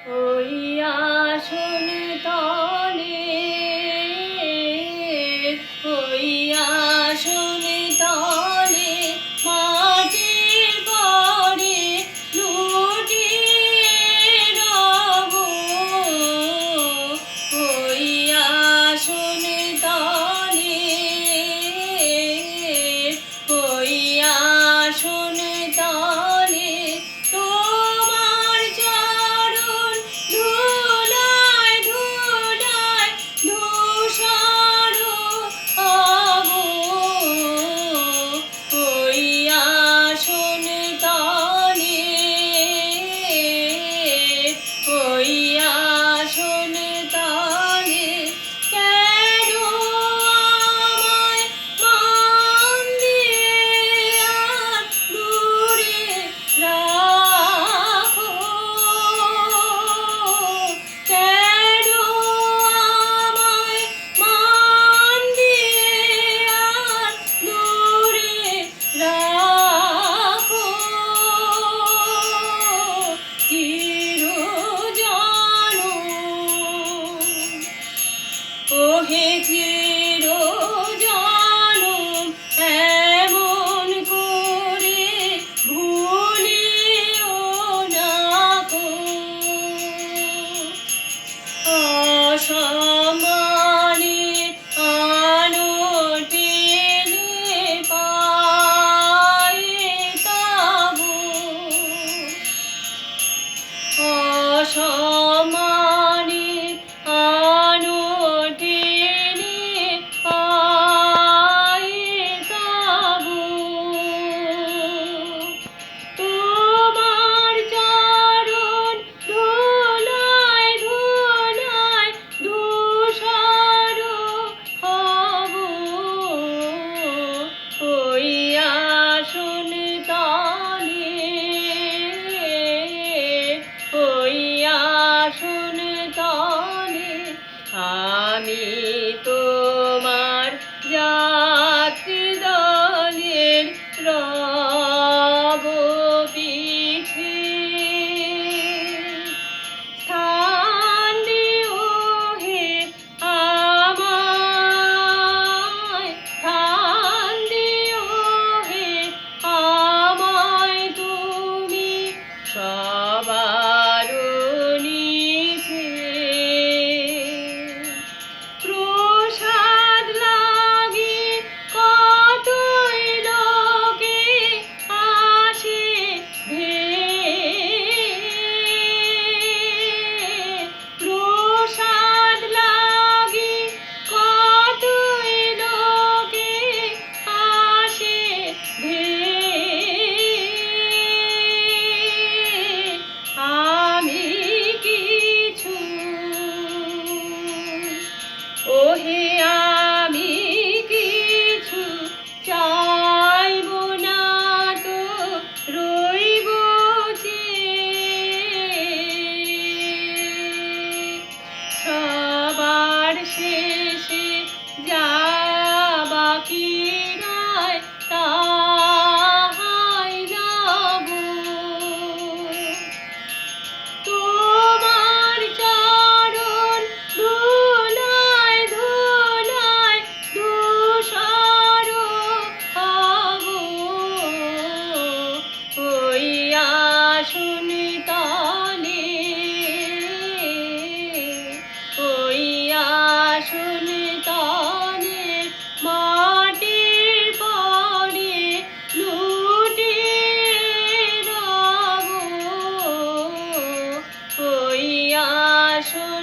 ওই আসন তলে, ওই আসন তলে মাটির পরে লুটিয়ে রব। ওই আসন তলে, ওই আসন তলে তোমার চরণ ধুলায় ধুলায় ধূসর হব। ওই আসন তলে, ওই আসন তলে কেন আমায় মান দিয়ে আর দূরে রাখো? কেন আমায় মান দিয়ে আর দূরে রাখো? ওহে চিরজনম এমন করে ভুলিও না কো। অসম্মানে আনটেনে পায়ে তবু, অসম্মানে আনটেনে পায়ে তবু তোমার চরণ ধুলায় ধুলায় ধূসর হব। ওই আসন তলে, ওই আসন তলে আমি তোমার যাত্রী দলের রব পিছে। স্থান দিও হে আমায়, স্থান দিও হে আমায় তুমি সবার নিচে। প্রসাদ লাগি কতই লোকে আসে ধেয়ে। প্রসাদ লাগি কতই লোকে আসে ধেয়ে। আমি কিছু, ওহে আমি কিছু চাইব না তো রইব চেয়ে। সবার শেষে যা বাকি রয় তাহাই লব। তোমার চরণ ধুলায় ধুলায় ধূসর হব। ওই আসন তলে, ওই আসন তলে মাটির পরে লুটিয়ে রব। ওই আসন